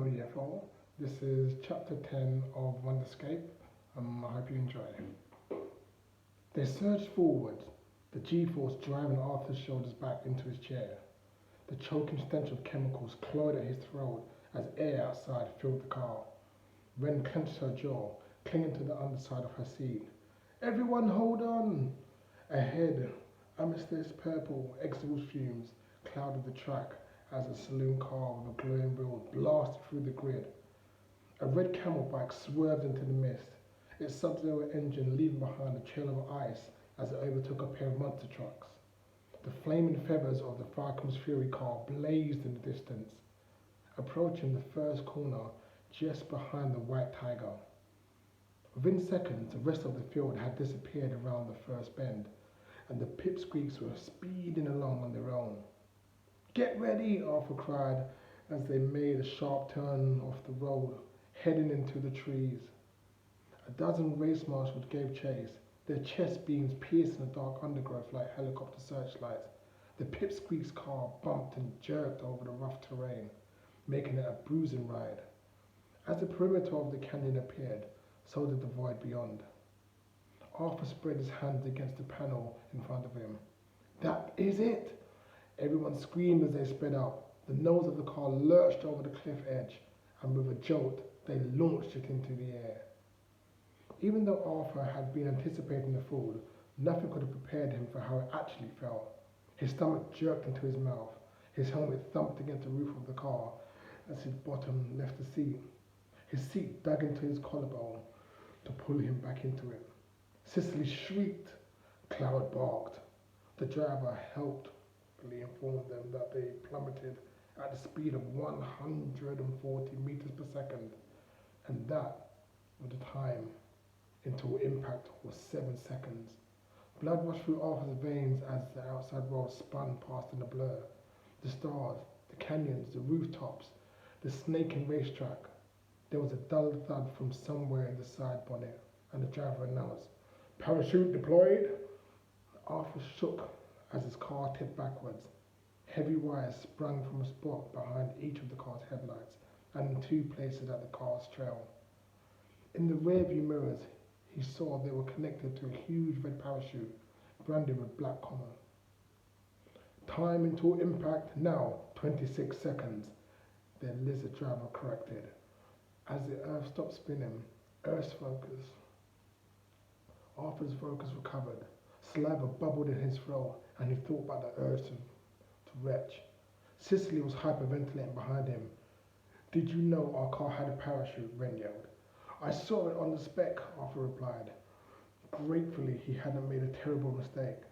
UFO. This is chapter 10 of Wonderscape. I hope you enjoy it. They surged forward, the G-force driving Arthur's shoulders back into his chair. The choking stench of chemicals clawed at his throat as air outside filled the car. Ren clenched her jaw, clinging to the underside of her seat. Everyone hold on! Ahead, amidst purple exhaust fumes clouded the track as a saloon car with a glowing wheel blasted through the grid. A red camel bike swerved into the mist, its sub-zero engine leaving behind a trail of ice as it overtook a pair of monster trucks. The flaming feathers of the Falcon's Fury car blazed in the distance, approaching the first corner just behind the White Tiger. Within seconds, the rest of the field had disappeared around the first bend, and the pipsqueaks were speeding along on their own. Get ready, Arthur cried as they made a sharp turn off the road, heading into the trees. A dozen race marshals gave chase, their chest beams piercing the dark undergrowth like helicopter searchlights. The pipsqueak's car bumped and jerked over the rough terrain, making it a bruising ride. As the perimeter of the canyon appeared, so did the void beyond. Arthur spread his hands against the panel in front of him. That is it! Everyone screamed as they sped up. The nose of the car lurched over the cliff edge, and with a jolt, they launched it into the air. Even though Arthur had been anticipating the fall, nothing could have prepared him for how it actually felt. His stomach jerked into his mouth. His helmet thumped against the roof of the car as his bottom left the seat. His seat dug into his collarbone to pull him back into it. Cicely shrieked. Cloud barked. The driver helped informed them that they plummeted at the speed of 140 meters per second, and that the time until impact was 7 seconds. Blood rushed through Arthur's veins as the outside world spun past in a blur. The stars, the canyons, the rooftops, the snaking racetrack. There was a dull thud from somewhere in the side bonnet, and the driver announced, "Parachute deployed." Arthur shook as his car tipped backwards. Heavy wires sprung from a spot behind each of the car's headlights and in 2 places at the car's trail. In the rearview mirrors, he saw they were connected to a huge red parachute branded with black comma. Time until impact now, 26 seconds, the lizard driver corrected. As the earth stopped spinning, Earth's focus. Arthur's focus recovered. Saliva bubbled in his throat, and he thought about the urge to retch. Cicely was hyperventilating behind him. "Did you know our car had a parachute?" Ren yelled. "I saw it on the spec," Arthur replied. Gratefully, he hadn't made a terrible mistake.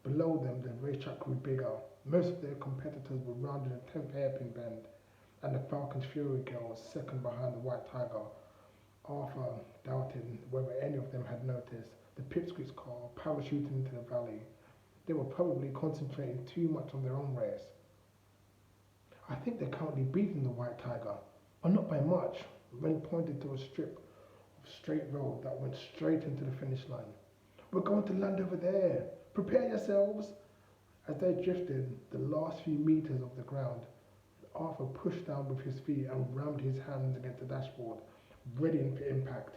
Below them, the racetrack grew bigger. Most of their competitors were rounding the 10th hairpin bend, and the Falcon's Fury girl was second behind the White Tiger. Arthur doubted whether any of them had noticed the pipsqueak's car parachuting into the valley. They were probably concentrating too much on their own race. "I think they're currently beating the White Tiger, but not by much." Ren pointed to a strip of straight road that went straight into the finish line. "We're going to land over there. Prepare yourselves." As they drifted the last few meters of the ground, Arthur pushed down with his feet and rammed his hands against the dashboard, readying for impact.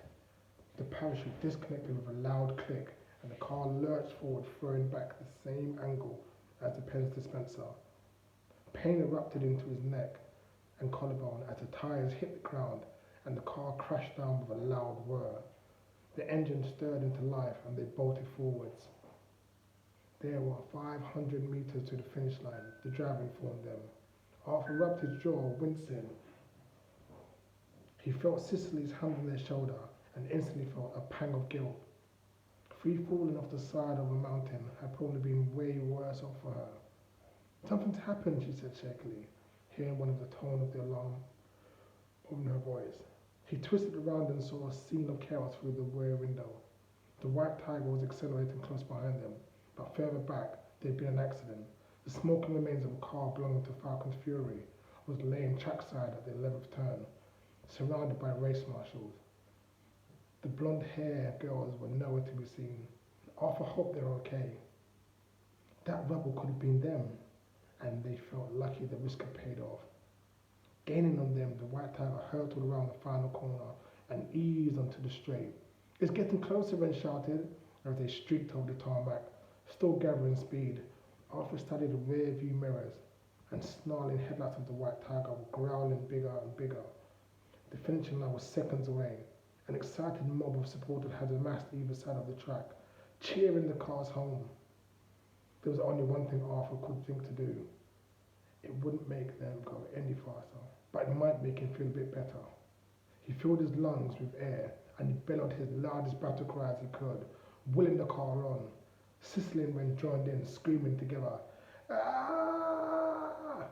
The parachute disconnected with a loud click, and the car lurched forward, throwing back the same angle as the Pez dispenser. Pain erupted into his neck and collarbone as the tires hit the ground and the car crashed down with a loud whir. The engine stirred into life and they bolted forwards. There were 500 meters to the finish line, the driver informed them. Arthur rubbed his jaw, wincing. He felt Cicely's hand on their shoulder and instantly felt a pang of guilt. Free falling off the side of a mountain had probably been way worse off for her. "Something's happened," she said shakily, hearing one of the tone of the alarm in her voice. He twisted around and saw a scene of chaos through the rear window. The White Tiger was accelerating close behind them, but further back there'd been an accident. The smoking remains of a car belonging to Falcon's Fury was laying trackside at the 11th turn, surrounded by race marshals. The blonde-haired girls were nowhere to be seen. Arthur hoped they were okay. That rubble could have been them, and they felt lucky the risk had paid off. Gaining on them, the white tiger hurtled around the final corner and eased onto the straight. It's getting closer, Ren shouted as they streaked over the tarmac, still gathering speed. Arthur studied the rear view mirrors, and snarling headlights of the white tiger were growling bigger and bigger. The finishing line was seconds away. An excited mob of supporters had amassed either side of the track, cheering the cars home. There was only one thing Arthur could think to do. It wouldn't make them go any faster, but it might make him feel a bit better. He filled his lungs with air and he bellowed his loudest battle cry as he could, willing the car on. Cicely and Ren joined in, screaming together, "Ah!"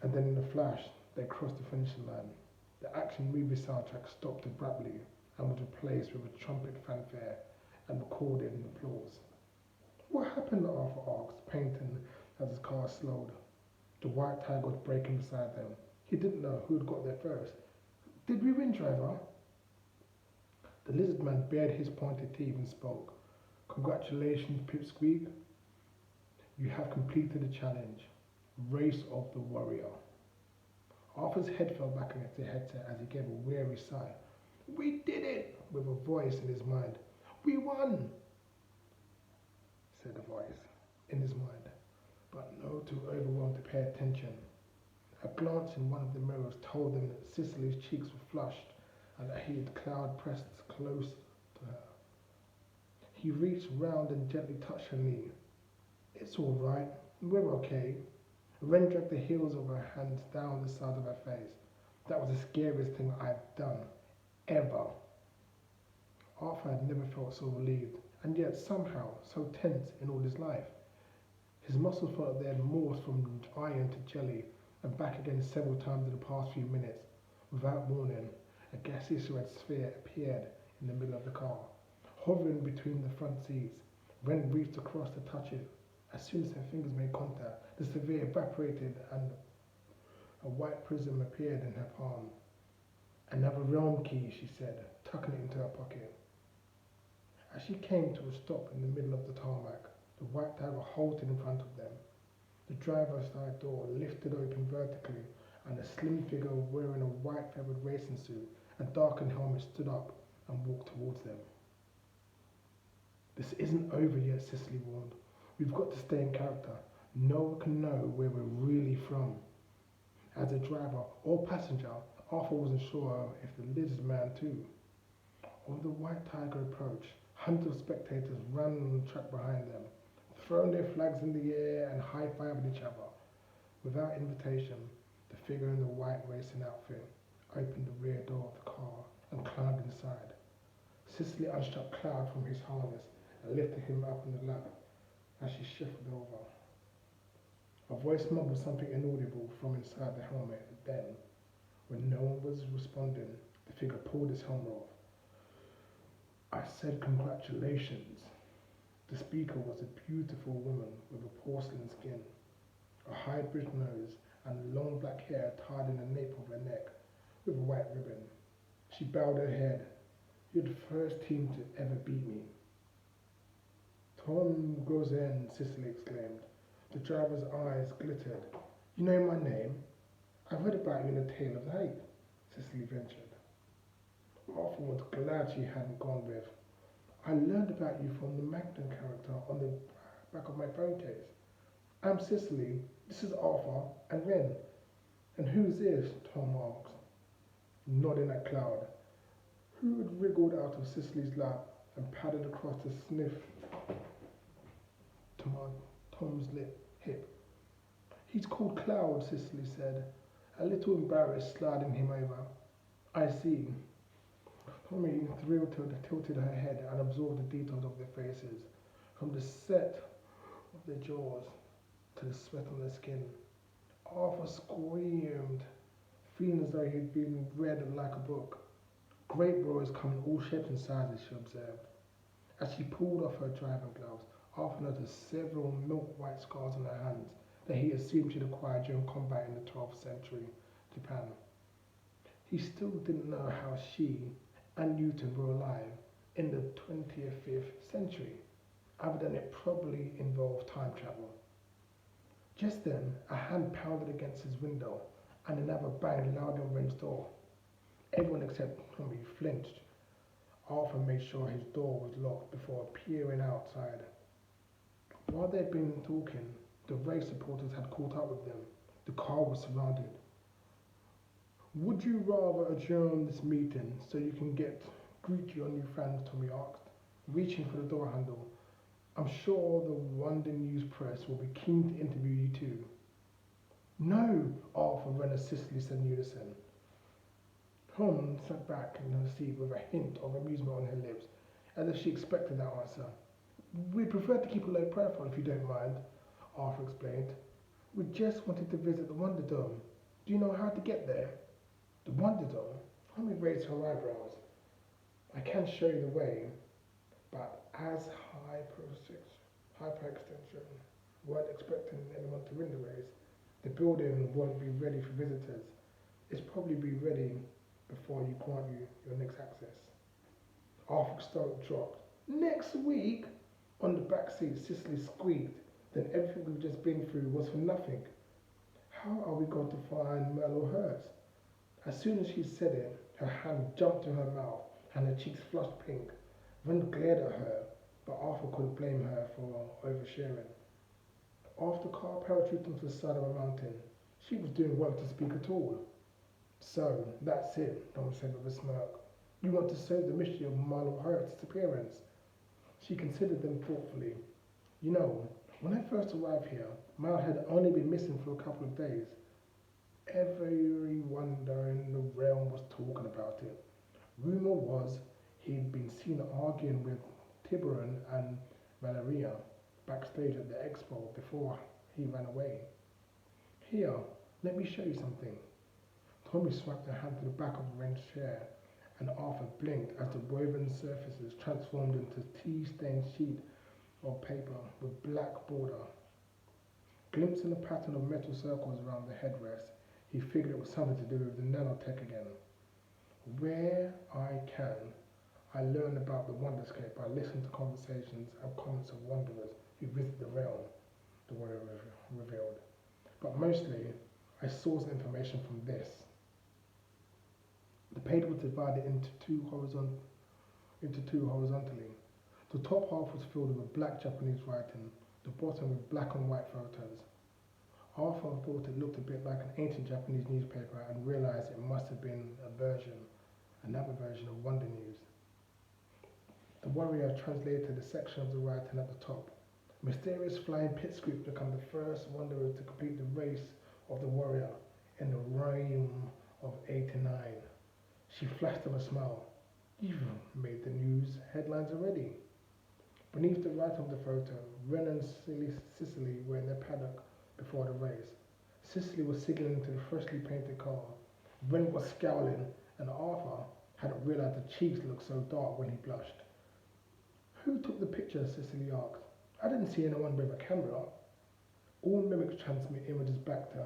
And then in a flash, they crossed the finishing line. The action movie soundtrack stopped abruptly and was replaced with a trumpet fanfare and recorded applause. What happened? Arthur asked, panting as his car slowed. The white tiger was braking beside them. He didn't know who had got there first. Did we win, driver? The lizard man bared his pointed teeth and spoke. Congratulations, Pipsqueak. You have completed the challenge. Race of the Warrior. Arthur's head fell back against the headset as he gave a weary sigh. We did it! With a voice in his mind. We won! Said a voice in his mind, but no too overwhelmed to pay attention. A glance in one of the mirrors told them that Cicely's cheeks were flushed and that he had cloud pressed close to her. He reached round and gently touched her knee. It's all right, we're okay. Ren dragged the heels of her hands down the side of her face. That was the scariest thing I've done, ever. Arthur had never felt so relieved, and yet somehow so tense in all his life. His muscles felt like they had morphed from iron to jelly and back again several times in the past few minutes. Without warning, a gaseous red sphere appeared in the middle of the car, hovering between the front seats. Ren reached across to touch it. As soon as her fingers made contact, the sphere evaporated and a white prism appeared in her palm. Another realm key, she said, tucking it into her pocket. As she came to a stop in the middle of the tarmac, the white tiger halted in front of them. The driver's side door lifted open vertically, and a slim figure wearing a white feathered racing suit and darkened helmet stood up and walked towards them. This isn't over yet, Cicely warned. We've got to stay in character. No one can know where we're really from. As a driver or passenger, Arthur wasn't sure if the lizard man too. When the white tiger approached, hundreds of spectators ran on the track behind them, throwing their flags in the air and high-fiving each other. Without invitation, the figure in the white racing outfit opened the rear door of the car and climbed inside. Cicely unstrapped Cloud from his harness and lifted him up on the lap as she shifted over. A voice mumbled something inaudible from inside the helmet. Then, when no one was responding, the figure pulled his helmet off. I said congratulations. The speaker was a beautiful woman with a porcelain skin, a high-bridged nose, and long black hair tied in the nape of her neck with a white ribbon. She bowed her head. You're the first team to ever beat me. Tom Grosen, Cicely exclaimed. The driver's eyes glittered. You know my name? I read about you in A Tale of Hate, Cicely ventured. Arthur was glad she hadn't gone with. I learned about you from the Magdalen character on the back of my phone case. I'm Cicely, this is Arthur, and Ren. And who's this? Tom asked, nodding at Cloud, who had wriggled out of Cicely's lap and padded across to sniff Tom's hip. He's called Cloud, Cicely said, a little embarrassed, sliding him over. I see. Tommy tilted her head and absorbed the details of their faces, from the set of their jaws to the sweat on their skin. Arthur screamed, feeling as though he'd been read like a book. Great boys come in all shapes and sizes, she observed. As she pulled off her driving gloves, Arthur noticed several milk-white scars on her hands that he assumed she'd acquired during combat in the 12th century Japan. He still didn't know how she and Newton were alive in the 25th century, other than it probably involved time travel. Just then, a hand pounded against his window, and another banged loudly on Ren's door. Everyone except Tommy flinched. Arthur made sure his door was locked before peering outside. While they'd been talking, the race supporters had caught up with them. The car was surrounded. Would you rather adjourn this meeting so you can greet your new friends? Tommy asked, reaching for the door handle. I'm sure the Wonder News press will be keen to interview you too. No, Arthur, Ren and Cicely said in unison. Tom sat back in her seat with a hint of amusement on her lips, as if she expected that answer. We'd prefer to keep a low profile if you don't mind, Arthur explained. We just wanted to visit the Wonder Dome. Do you know how to get there? The Wonder Dome? Tommy raised her eyebrows. I can show you the way, but as hyperextension weren't expecting anyone to win the race, the building won't be ready for visitors. It's probably be ready before you grant you your next access. Arthur's stomach dropped. Next week? On the back seat, Cicely squeaked. Then everything we've just been through was for nothing. How are we going to find Merle Hurst? As soon as she said it, her hand jumped to her mouth and her cheeks flushed pink. Ren glared at her, but Arthur couldn't blame her for oversharing. After the car parachuted onto the side of a mountain, she was doing well to speak at all. So, that's it, Tom said with a smirk. You want to solve the mystery of Marlowe Hurst's disappearance? She considered them thoughtfully. You know, when I first arrived here, Mal had only been missing for a couple of days. Everyone in the realm was talking about it. Rumour was he'd been seen arguing with Tiburon and Valeria backstage at the expo before he ran away. Here, let me show you something. Tommy swapped her hand to the back of Ren's chair, and Arthur blinked as the woven surfaces transformed into a tea-stained sheet of paper with black border. Glimpsing a pattern of metal circles around the headrest, he figured it was something to do with the nanotech again. Where I can, I learn about the Wonderscape by listening to conversations and comments of wanderers who visit the realm, the warrior revealed. But mostly, I source information from this. The page was divided into two horizontally. The top half was filled with black Japanese writing, the bottom with black and white photos. Arthur thought it looked a bit like an ancient Japanese newspaper and realized it must have been another version of Wonder News. The warrior translated a section of the writing at the top. Mysterious flying pit scoop become the first wanderers to complete the race of the warrior in the realm of 89. She flashed him a smile. You've made the news headlines already. Beneath the right of the photo, Ren and Cicely were in their paddock before the race. Cicely was signaling to the freshly painted car. Ren was scowling, and Arthur hadn't realized the cheeks looked so dark when he blushed. Who took the picture? Cicely asked. I didn't see anyone with a camera. All mimics transmit images back to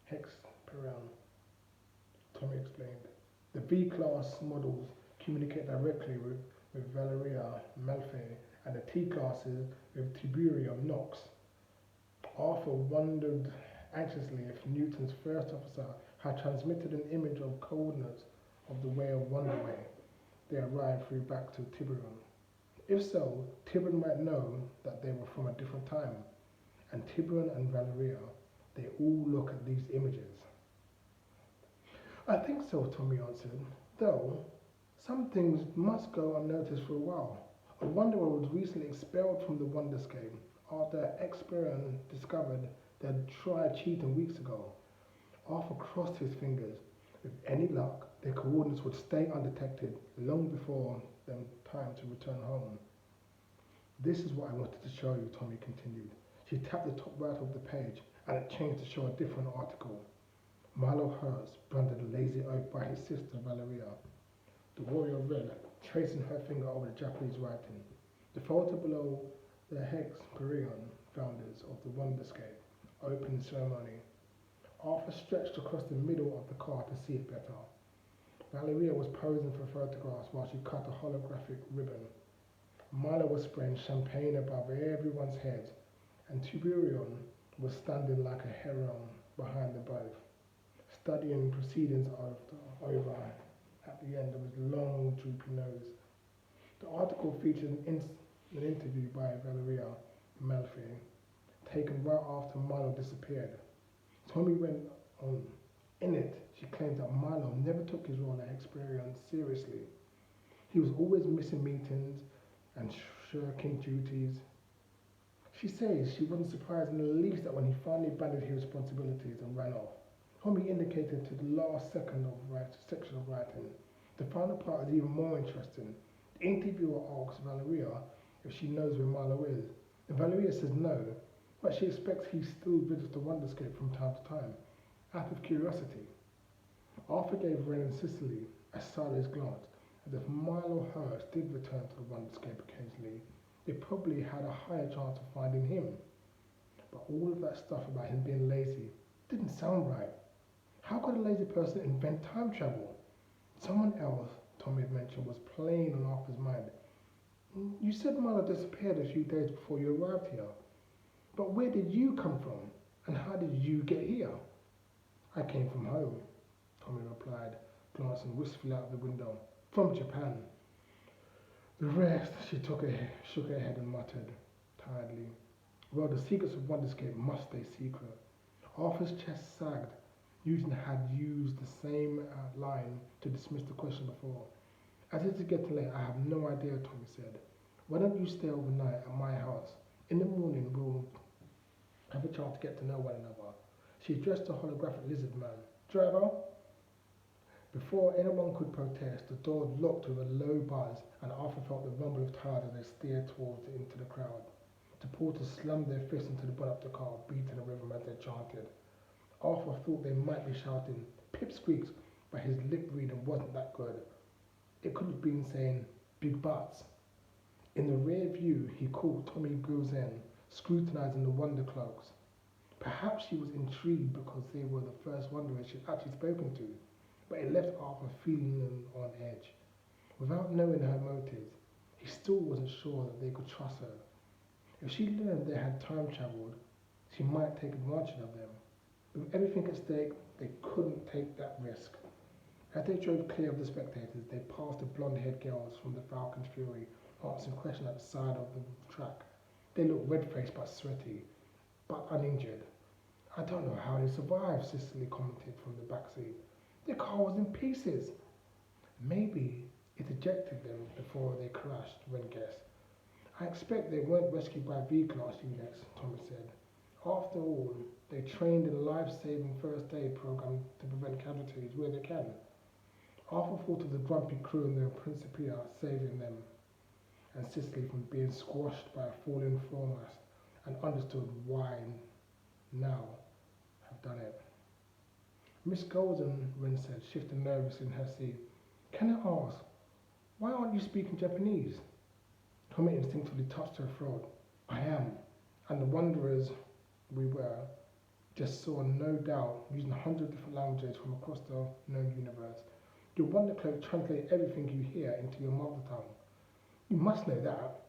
Hex Perion, Tommy explained. The V-class models communicate directly with Valeria Malfoy, and the T-classes with Tiberium Nox. Arthur wondered anxiously if Newton's first officer had transmitted an image of coordinates of the way of Wonderway they arrived through back to Tiburon. If so, Tiburon might know that they were from a different time, and Tiburon and Valeria, they all look at these images. I think so, Tommy answered, though some things must go unnoticed for a while. A wanderer was recently expelled from the Wonderscape after Experian discovered they'd tried cheating weeks ago. Arthur crossed his fingers. With any luck, their coordinates would stay undetected long before them time to return home. This is what I wanted to show you, Tommy continued. She tapped the top right of the page, and it changed to show a different article. Marlowe Hurst branded a lazy oak by his sister Valeria. The warrior read, tracing her finger over the Japanese writing. The photo below the Hex Perion founders of the Wonderscape opening ceremony. Arthur stretched across the middle of the car to see it better. Valeria was posing for photographs while she cut a holographic ribbon. Marlowe was spraying champagne above everyone's heads, and Tiberion was standing like a heron behind them both. studying proceedings over at the end of his long, droopy nose. The article featured an interview by Valeria Malfi, taken right after Milo disappeared. Tommy went on. In it, she claimed that Milo never took his role at Experience seriously. He was always missing meetings and shirking duties. She says she wasn't surprised in the least that when he finally abandoned his responsibilities and ran off. Tommy indicated to the last section of writing. The final part is even more interesting. The interviewer asks Valeria if she knows where Milo is. And Valeria says no, but she expects he still visits the Wonderscape from time to time, out of curiosity. Arthur gave Ren and Cicely a sideways glance, as if Milo Hurst did return to the Wonderscape occasionally. They probably had a higher chance of finding him. But all of that stuff about him being lazy didn't sound right. How could a lazy person invent time travel? Someone else Tommy had mentioned was playing on Arthur's mind. You said Milo disappeared a few days before you arrived here. But where did you come from? And how did you get here? I came from home, Tommy replied, glancing wistfully out the window. From Japan. The rest, she shook her head and muttered, tiredly. Well, the secrets of Wonderscape must stay secret. Arthur's chest sagged. Newton had used the same line to dismiss the question before. As it is getting late, I have no idea, Tommy said. Why don't you stay overnight at my house? In the morning, we'll have a chance to get to know one another. She addressed the holographic lizard man. Driver? Before anyone could protest, the door locked with a low buzz, and Arthur felt the rumble of tires as they steered towards it into the crowd. The porters slammed their fists into the bonnet of the car, beating the rhythm as they chanted. Arthur thought they might be shouting pipsqueaks, but his lip reading wasn't that good. It could have been saying big butts. In the rear view, he caught Tommy Gouzen scrutinizing the Wonder Cloaks. Perhaps she was intrigued because they were the first Wanderers she'd actually spoken to, but it left Arthur feeling on edge. Without knowing her motives, he still wasn't sure that they could trust her. If she learned they had time travelled, she might take advantage of them. With everything at stake, they couldn't take that risk. As they drove clear of the spectators, they passed the blonde-haired girls from the Falcon's Fury, answering questions at the side of the track. They looked red-faced but sweaty, but uninjured. I don't know how they survived, Cicely commented from the back seat. Their car was in pieces. Maybe it ejected them before they crashed, Ren guessed. I expect they weren't rescued by V-Class units, Thomas said. After all, they trained in a life-saving first aid program to prevent casualties where they can. Arthur thought of the grumpy crew and their Principia saving them, and Cicely from being squashed by a falling foremast, and understood why now have done it. Miss Golden, Ren said, shifting nervous in her seat. Can I ask, why aren't you speaking Japanese? Tommy instinctively touched her throat. I am, and the Wanderers we were just saw, no doubt, using 100 different languages from across the known universe. Your Wonder Cloak translates everything you hear into your mother tongue. You must know that.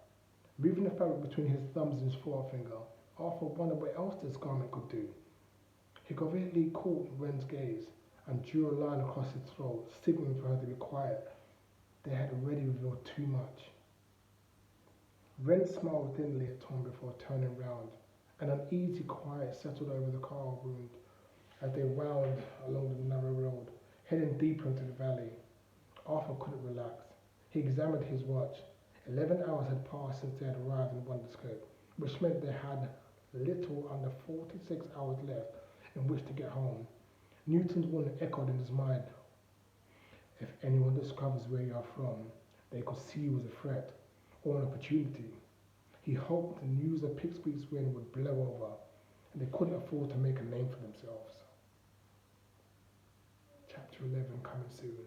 Moving the fabric between his thumbs and his forefinger, Arthur wondered what else this garment could do. He covertly caught Ren's gaze and drew a line across his throat, signaling for her to be quiet. They had already revealed too much. Ren smiled thinly at Tom before turning round. An uneasy quiet settled over the car wound as they wound along the narrow road, heading deeper into the valley. Arthur couldn't relax. He examined his watch. 11 hours had passed since they had arrived in Wonderscape, which meant they had little under 46 hours left in which to get home. Newton's warning echoed in his mind. If anyone discovers where you are from, they could see you as a threat or an opportunity. He hoped the news of Pipsqueak's win would blow over, and they couldn't afford to make a name for themselves. Chapter 11 coming soon.